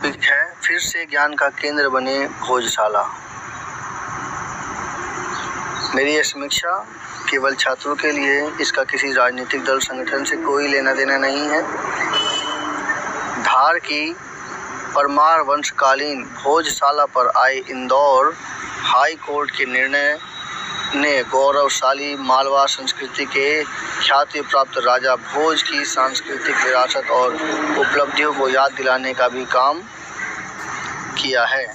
है फिर से ज्ञान का केंद्र बने भोजशाला। मेरी यह समीक्षा केवल छात्रों के लिए, इसका किसी राजनीतिक दल संगठन से कोई लेना देना नहीं है। धार की परमार वंशकालीन भोजशाला पर आए इंदौर हाई कोर्ट के निर्णय ने गौरवशाली मालवा संस्कृति के ख्याति प्राप्त राजा भोज की सांस्कृतिक विरासत और उपलब्धियों को याद दिलाने का भी काम किया है।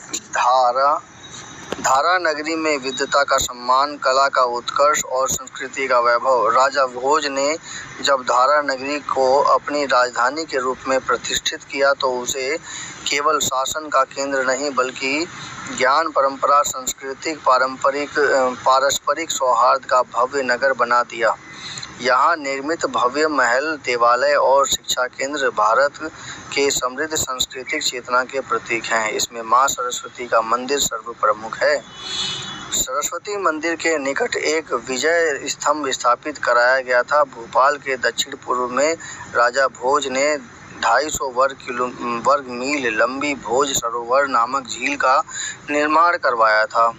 धारा नगरी में विद्वता का सम्मान, कला का उत्कर्ष और संस्कृति का वैभव। राजा भोज ने जब धारा नगरी को अपनी राजधानी के रूप में प्रतिष्ठित किया तो उसे केवल शासन का केंद्र नहीं बल्कि ज्ञान, परंपरा, सांस्कृतिक पारस्परिक सौहार्द का भव्य नगर बना दिया। यहाँ निर्मित भव्य महल, देवालय और शिक्षा केंद्र भारत के समृद्ध सांस्कृतिक चेतना के प्रतीक हैं। इसमें मां सरस्वती का मंदिर सर्वप्रमुख है। सरस्वती मंदिर के निकट एक विजय स्तंभ स्थापित कराया गया था। भोपाल के दक्षिण पूर्व में राजा भोज ने 250 वर्ग मील लंबी भोज सरोवर नामक झील का निर्माण करवाया था।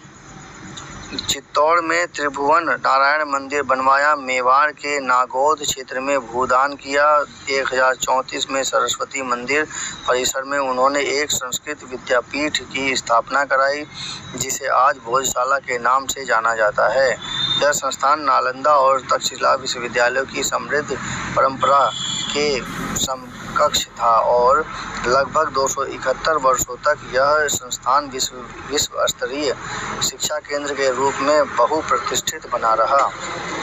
चित्तौड़ में त्रिभुवन नारायण मंदिर बनवाया। मेवाड़ के नागौद क्षेत्र में भूदान किया। 1034 में सरस्वती मंदिर परिसर में उन्होंने एक संस्कृत विद्यापीठ की स्थापना कराई, जिसे आज भोजशाला के नाम से जाना जाता है। यह संस्थान नालंदा और तक्षशिला विश्वविद्यालयों की समृद्ध परंपरा के समकक्ष था और लगभग 271 वर्षों तक यह संस्थान विश्व स्तरीय शिक्षा केंद्र के रूप में बहुप्रतिष्ठित बना रहा।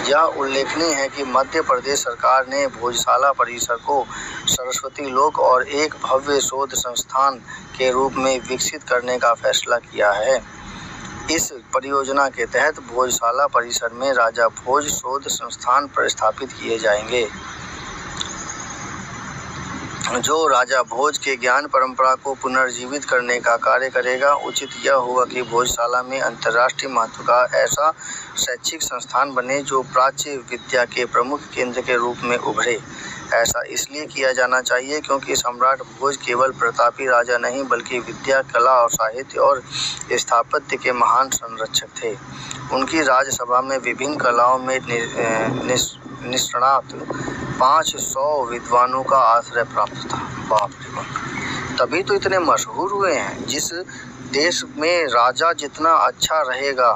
यह उल्लेखनीय है कि मध्य प्रदेश सरकार ने भोजशाला परिसर को सरस्वती लोक और एक भव्य शोध संस्थान के रूप में विकसित करने का फैसला किया है। इस परियोजना के तहत भोजशाला परिसर में राजा भोज शोध संस्थान स्थापित किए जाएंगे, जो राजा भोज के ज्ञान परंपरा को पुनर्जीवित करने का कार्य करेगा। उचित यह होगा कि भोजशाला में अंतर्राष्ट्रीय महत्व का ऐसा शैक्षिक संस्थान बने जो प्राच्य विद्या के प्रमुख केंद्र के रूप में उभरे। ऐसा इसलिए किया जाना चाहिए क्योंकि सम्राट भोज केवल प्रतापी राजा नहीं बल्कि विद्या, कला और साहित्य और स्थापत्य के महान संरक्षक थे। उनकी राजसभा में विभिन्न कलाओं में निष्णात 500 विद्वानों का आश्रय प्राप्त था। बाप रे बाप, तभी तो इतने मशहूर हुए हैं। जिस देश में राजा जितना अच्छा रहेगा,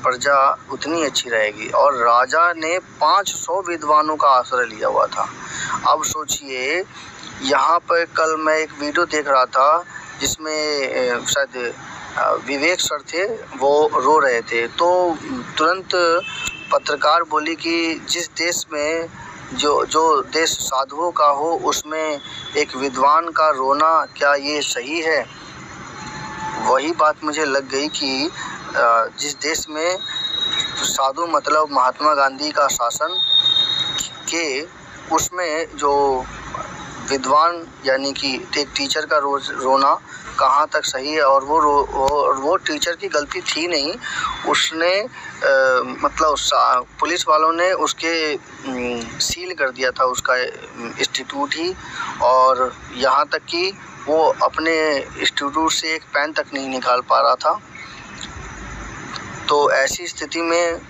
प्रजा उतनी अच्छी रहेगी। और राजा ने 500 विद्वानों का आश्रय लिया हुआ था। अब सोचिए, यहाँ पर कल मैं एक वीडियो देख रहा था जिसमें शायद विवेक सर थे, वो रो रहे थे। तो तुरंत पत्रकार बोली कि जिस देश में जो देश साधुओं का हो उसमें एक विद्वान का रोना, क्या ये सही है? वही बात मुझे लग गई कि जिस देश में साधु मतलब महात्मा गांधी का शासन के, उसमें जो विद्वान यानी कि एक टीचर का रोना कहाँ तक सही है? और वो टीचर की गलती थी नहीं, उसने मतलब पुलिस वालों ने उसके सील कर दिया था उसका इंस्टीट्यूट ही, और यहाँ तक कि वो अपने इंस्टीट्यूट से एक पेन तक नहीं निकाल पा रहा था। तो ऐसी स्थिति में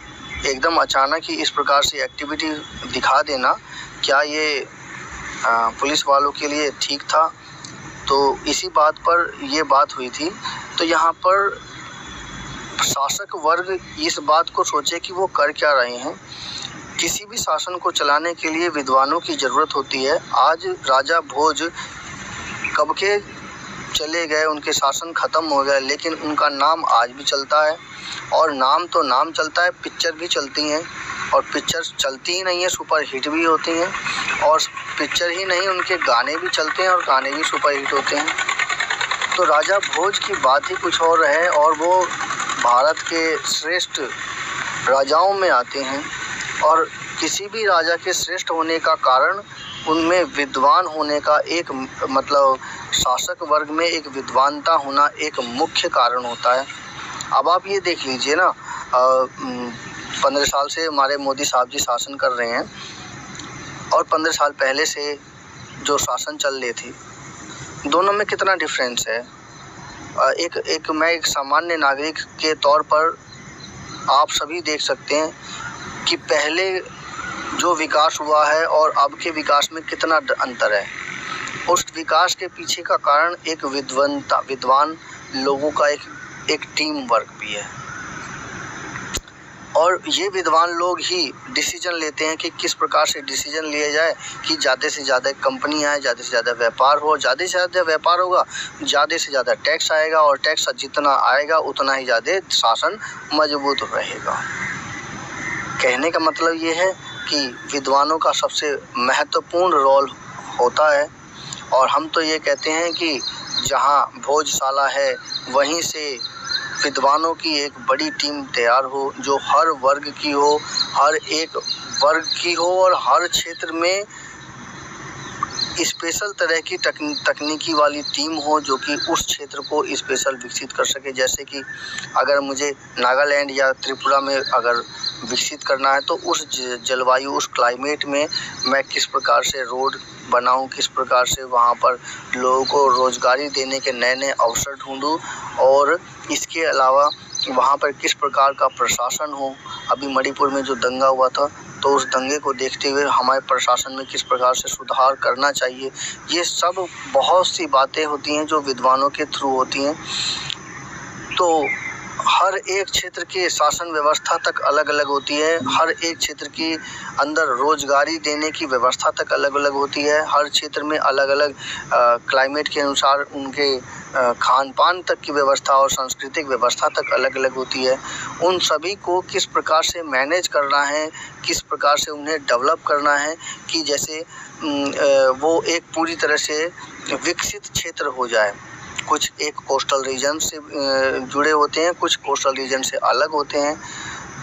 एकदम अचानक ही इस प्रकार से एक्टिविटी दिखा देना, क्या ये पुलिस वालों के लिए ठीक था? तो इसी बात पर ये बात हुई थी। तो यहाँ पर शासक वर्ग इस बात को सोचे कि वो कर क्या रहे हैं। किसी भी शासन को चलाने के लिए विद्वानों की ज़रूरत होती है। आज राजा भोज कब के चले गए, उनके शासन ख़त्म हो गया, लेकिन उनका नाम आज भी चलता है। और नाम तो नाम चलता है, पिक्चर भी चलती हैं, और पिक्चर चलती ही नहीं है, सुपर हिट भी होती हैं। और पिक्चर ही नहीं, उनके गाने भी चलते हैं और गाने भी सुपर हिट होते हैं। तो राजा भोज की बात ही कुछ और है, और वो भारत के श्रेष्ठ राजाओं में आते हैं। और किसी भी राजा के श्रेष्ठ होने का कारण उनमें विद्वान होने का एक मतलब शासक वर्ग में एक विद्वानता होना एक मुख्य कारण होता है। अब आप ये देख लीजिए ना, 15 साल से हमारे मोदी साहब जी शासन कर रहे हैं, और 15 साल पहले से जो शासन चल रहे थे, दोनों में कितना डिफरेंस है। मैं एक सामान्य नागरिक के तौर पर आप सभी देख सकते हैं कि पहले जो विकास हुआ है और अब के विकास में कितना अंतर है। उस विकास के पीछे का कारण एक विद्वान लोगों का एक टीम वर्क भी है, और ये विद्वान लोग ही डिसीजन लेते हैं कि किस प्रकार से डिसीजन लिया जाए कि ज़्यादा से ज़्यादा कंपनियाँ आए, ज़्यादा से ज़्यादा व्यापार हो। ज़्यादा से ज़्यादा व्यापार होगा, ज़्यादा से ज़्यादा टैक्स आएगा, और टैक्स जितना आएगा उतना ही ज़्यादा शासन मजबूत रहेगा। कहने का मतलब ये है कि विद्वानों का सबसे महत्वपूर्ण रोल होता है, और हम तो ये कहते हैं कि जहाँ भोजशाला है वहीं से विद्वानों की एक बड़ी टीम तैयार हो, जो हर वर्ग की हो, हर एक वर्ग की हो, और हर क्षेत्र में स्पेशल तरह की तकनीकी वाली टीम हो जो कि उस क्षेत्र को स्पेशल विकसित कर सके। जैसे कि अगर मुझे नागालैंड या त्रिपुरा में अगर विकसित करना है तो उस जलवायु, उस क्लाइमेट में मैं किस प्रकार से रोड बनाऊं, किस प्रकार से वहाँ पर लोगों को रोजगारी देने के नए नए अवसर ढूंढूं, और इसके अलावा वहाँ पर किस प्रकार का प्रशासन हो। अभी मणिपुर में जो दंगा हुआ था, तो उस दंगे को देखते हुए हमारे प्रशासन में किस प्रकार से सुधार करना चाहिए। ये सब बहुत सी बातें होती हैं जो विद्वानों के थ्रू होती हैं। तो हर एक क्षेत्र की शासन व्यवस्था तक अलग अलग होती है, हर एक क्षेत्र के अंदर रोजगारी देने की व्यवस्था तक अलग अलग होती है, हर क्षेत्र में अलग अलग क्लाइमेट के अनुसार उनके खान पान तक की व्यवस्था और सांस्कृतिक व्यवस्था तक अलग अलग होती है। उन सभी को किस प्रकार से मैनेज करना है, किस प्रकार से उन्हें डेवलप करना है कि जैसे वो एक पूरी तरह से विकसित क्षेत्र हो जाए। कुछ एक कोस्टल रीजन से जुड़े होते हैं, कुछ कोस्टल रीजन से अलग होते हैं।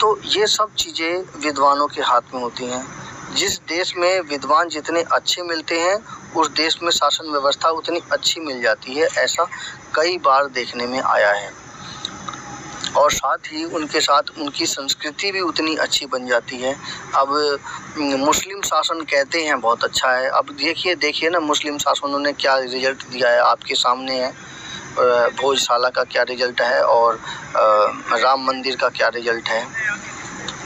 तो ये सब चीज़ें विद्वानों के हाथ में होती हैं। जिस देश में विद्वान जितने अच्छे मिलते हैं, उस देश में शासन व्यवस्था उतनी अच्छी मिल जाती है। ऐसा कई बार देखने में आया है, और साथ ही उनके साथ उनकी संस्कृति भी उतनी अच्छी बन जाती है। अब मुस्लिम शासन कहते हैं बहुत अच्छा है, अब देखिए ना मुस्लिम शासनों ने क्या रिजल्ट दिया है, आपके सामने है। भोजशाला का क्या रिजल्ट है और राम मंदिर का क्या रिजल्ट है।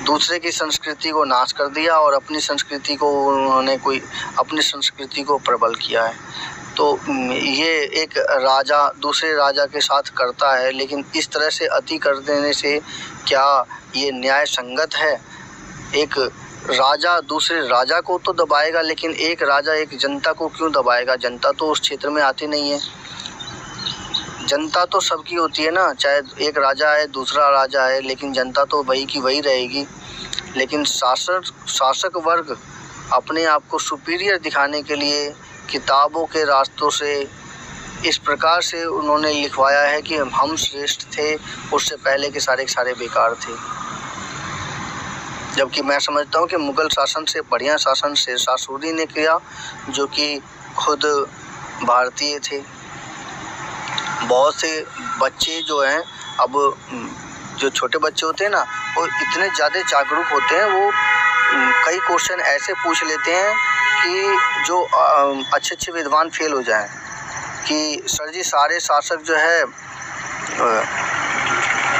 दूसरे की संस्कृति को नाश कर दिया और अपनी संस्कृति को उन्होंने अपनी संस्कृति को प्रबल किया है। तो ये एक राजा दूसरे राजा के साथ करता है, लेकिन इस तरह से अति कर देने से क्या ये न्याय संगत है? एक राजा दूसरे राजा को तो दबाएगा, लेकिन एक राजा एक जनता को क्यों दबाएगा? जनता तो उस क्षेत्र में आती नहीं है। जनता तो सबकी होती है ना, चाहे एक राजा है दूसरा राजा है, लेकिन जनता तो वही की वही रहेगी। लेकिन शासक वर्ग अपने आप को सुपीरियर दिखाने के लिए किताबों के रास्तों से इस प्रकार से उन्होंने लिखवाया है कि हम श्रेष्ठ थे, उससे पहले के सारे बेकार थे। जबकि मैं समझता हूँ कि मुगल शासन से बढ़िया शासन शेरशाह सूरी ने किया, जो कि खुद भारतीय थे। बहुत से बच्चे जो हैं, अब जो छोटे बच्चे होते हैं ना, वो इतने ज़्यादा जागरूक होते हैं, वो कई क्वेश्चन ऐसे पूछ लेते हैं कि जो अच्छे विद्वान फेल हो जाएं। कि सर जी सारे शासक जो है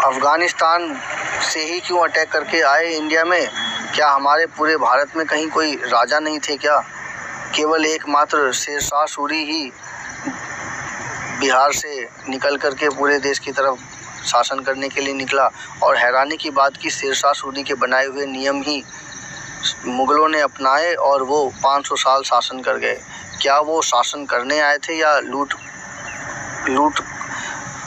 अफ़गानिस्तान से ही क्यों अटैक करके आए इंडिया में? क्या हमारे पूरे भारत में कहीं कोई राजा नहीं थे क्या? केवल एकमात्र शेरशाह सूरी ही बिहार से निकल करके पूरे देश की तरफ शासन करने के लिए निकला। और हैरानी की बात कि शेरशाह सूरी के बनाए हुए नियम ही मुगलों ने अपनाए और वो 500 साल शासन कर गए। क्या वो शासन करने आए थे या लूट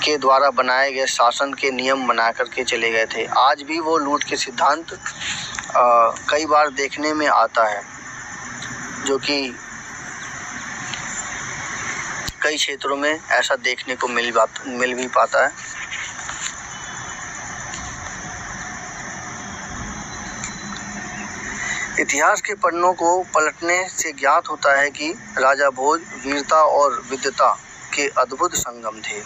के द्वारा बनाए गए शासन के नियम बना करके चले गए थे? आज भी वो लूट के सिद्धांत कई बार देखने में आता है, जो कि कई क्षेत्रों में ऐसा देखने को मिल भी पाता है। इतिहास के पन्नों को पलटने से ज्ञात होता है कि राजा भोज वीरता और विद्वता के अद्भुत संगम थे।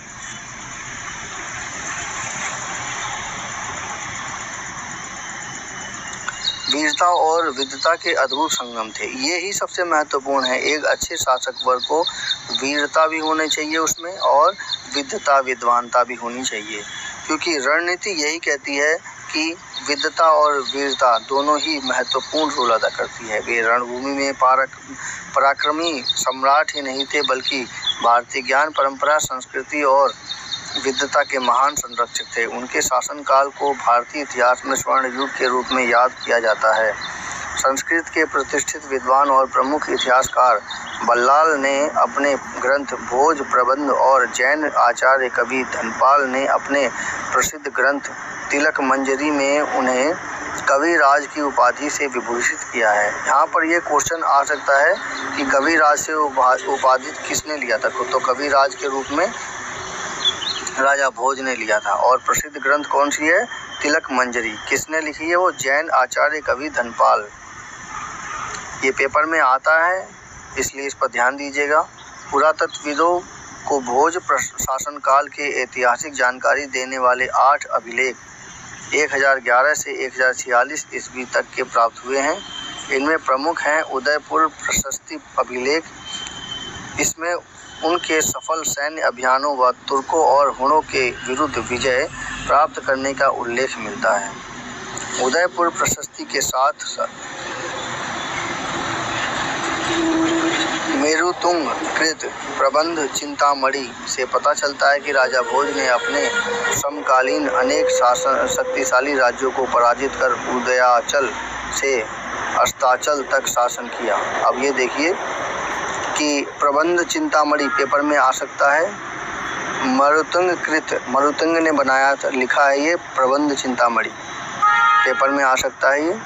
वीरता और विद्वता के अद्भुत संगम थे। ये ही सबसे महत्वपूर्ण है। एक अच्छे शासक वर्ग को वीरता भी होनी चाहिए उसमें, और विद्वता विद्वानता भी होनी चाहिए, क्योंकि रणनीति यही कहती है कि विद्वता और वीरता दोनों ही महत्वपूर्ण रोल अदा करती है। वे रणभूमि में पराक्रमी सम्राट ही नहीं थे, बल्कि भारतीय ज्ञान परंपरा, संस्कृति और विद्वता के महान संरक्षक थे। उनके शासनकाल को भारतीय इतिहास में स्वर्ण युग के रूप में याद किया जाता है। संस्कृत के प्रतिष्ठित विद्वान और प्रमुख इतिहासकार बल्लाल ने अपने ग्रंथ भोज प्रबंध और जैन आचार्य कवि धनपाल ने अपने प्रसिद्ध ग्रंथ तिलक मंजरी में उन्हें कविराज की उपाधि से विभूषित किया है। यहाँ पर यह क्वेश्चन आ सकता है कि कविराज से उपाधि किसने लिया था? तो कविराज के रूप में राजा भोज ने लिया था। और प्रसिद्ध ग्रंथ कौन सी है? तिलक मंजरी। किसने लिखी है? वो जैन आचार्य कवि धनपाल। ये पेपर में आता है, इसलिए इस पर ध्यान दीजिएगा। पुरातत्वविदों को भोज शासनकाल के ऐतिहासिक जानकारी देने वाले 8 अभिलेख 1011 से 1046 ईस्वी तक के प्राप्त हुए हैं। इनमें प्रमुख हैं उदयपुर प्रशस्ति अभिलेख। इसमें उनके सफल सैन्य अभियानों व तुर्कों और हुणों के विरुद्ध विजय प्राप्त करने का उल्लेख मिलता है। उदयपुर प्रशस्ति के साथ मेरुतुंग कृत प्रबंध चिंतामणि से पता चलता है कि राजा भोज ने अपने समकालीन अनेक शक्तिशाली राज्यों को पराजित कर उदयाचल से अस्ताचल तक शासन किया। अब ये देखिए कि प्रबंध चिंतामणि पेपर में आ सकता है। मरुतुंग ने बनाया था, लिखा है ये प्रबंध चिंतामणि, पेपर में आ सकता है ये।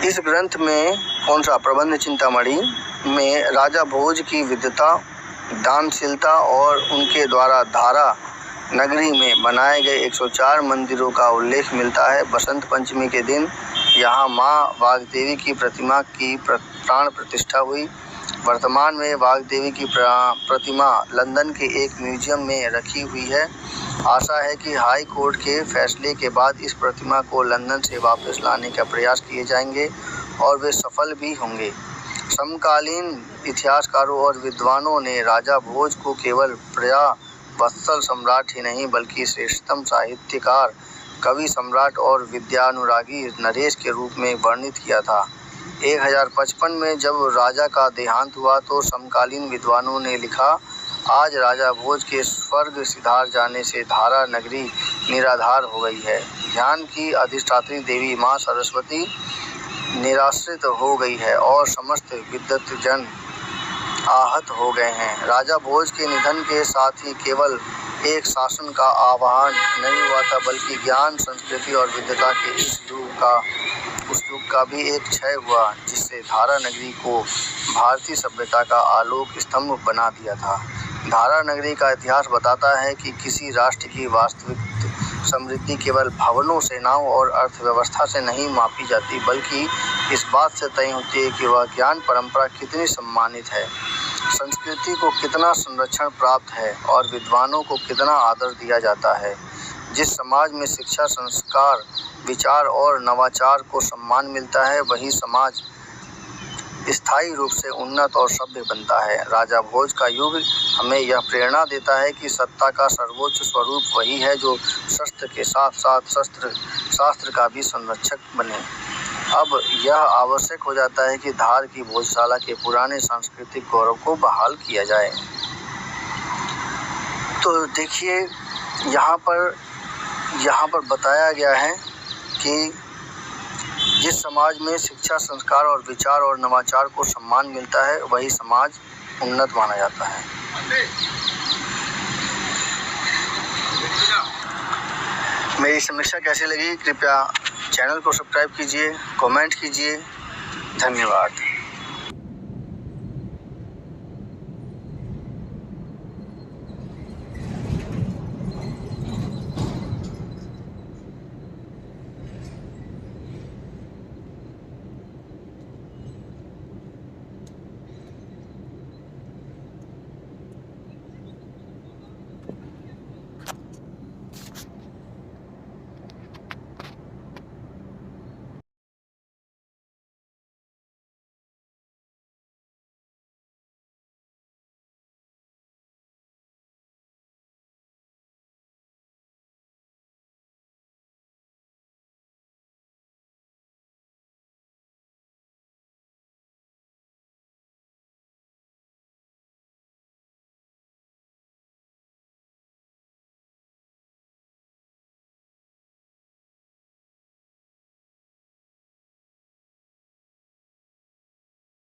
इस ग्रंथ में कौन सा? प्रबंध चिंतामणि में राजा भोज की विद्वता, दानशीलता और उनके द्वारा धारा नगरी में बनाए गए 104 मंदिरों का उल्लेख मिलता है। बसंत पंचमी के दिन यहाँ माँ वाग्देवी की प्रतिमा की प्राण प्रतिष्ठा हुई। वर्तमान में वाग्देवी की प्रतिमा लंदन के एक म्यूजियम में रखी हुई है। आशा है कि हाई कोर्ट के फैसले के बाद इस प्रतिमा को लंदन से वापस लाने का प्रयास किए जाएंगे और वे सफल भी होंगे। समकालीन इतिहासकारों और विद्वानों ने राजा भोज को केवल प्रजा वत्सल सम्राट ही नहीं, बल्कि श्रेष्ठतम साहित्यकार, कवि सम्राट और विद्यानुरागी नरेश के रूप में वर्णित किया था। 1055 में जब राजा का देहांत हुआ तो समकालीन विद्वानों ने लिखा, आज राजा भोज के स्वर्ग सिधार जाने से धारा नगरी निराधार हो गई है। ज्ञान की अधिष्ठात्री देवी माँ सरस्वती निराश्रित हो गई है और समस्त विद्वत जन आहत हो गए हैं। राजा भोज के निधन के साथ ही केवल एक शासन का आवाहन नहीं हुआ था, बल्कि ज्ञान, संस्कृति और विद्वता के उस युग का भी एक क्षय हुआ, जिससे धारा नगरी को भारतीय सभ्यता का आलोक स्तंभ बना दिया था। धारा नगरी का इतिहास बताता है कि किसी राष्ट्र की वास्तविक समृद्धि केवल भवनों, सेनाओं और अर्थव्यवस्था से नहीं मापी जाती, बल्कि इस बात से तय होती है कि वह ज्ञान परंपरा कितनी सम्मानित है, संस्कृति को कितना संरक्षण प्राप्त है और विद्वानों को कितना आदर दिया जाता है। जिस समाज में शिक्षा, संस्कार, विचार और नवाचार को सम्मान मिलता है, वही समाज स्थायी रूप से उन्नत और सभ्य बनता है। राजा भोज का युग हमें यह प्रेरणा देता है कि सत्ता का सर्वोच्च स्वरूप वही है जो शस्त्र के साथ साथ शास्त्र का भी संरक्षक बने। अब यह आवश्यक हो जाता है कि धार की भोजशाला के पुराने सांस्कृतिक गौरव को बहाल किया जाए। तो देखिए यहाँ पर बताया गया है कि जिस समाज में शिक्षा, संस्कार और विचार और नवाचार को सम्मान मिलता है, वही समाज उन्नत माना जाता है। मेरी समीक्षा कैसी लगी? कृपया चैनल को सब्सक्राइब कीजिए, कमेंट कीजिए। धन्यवाद।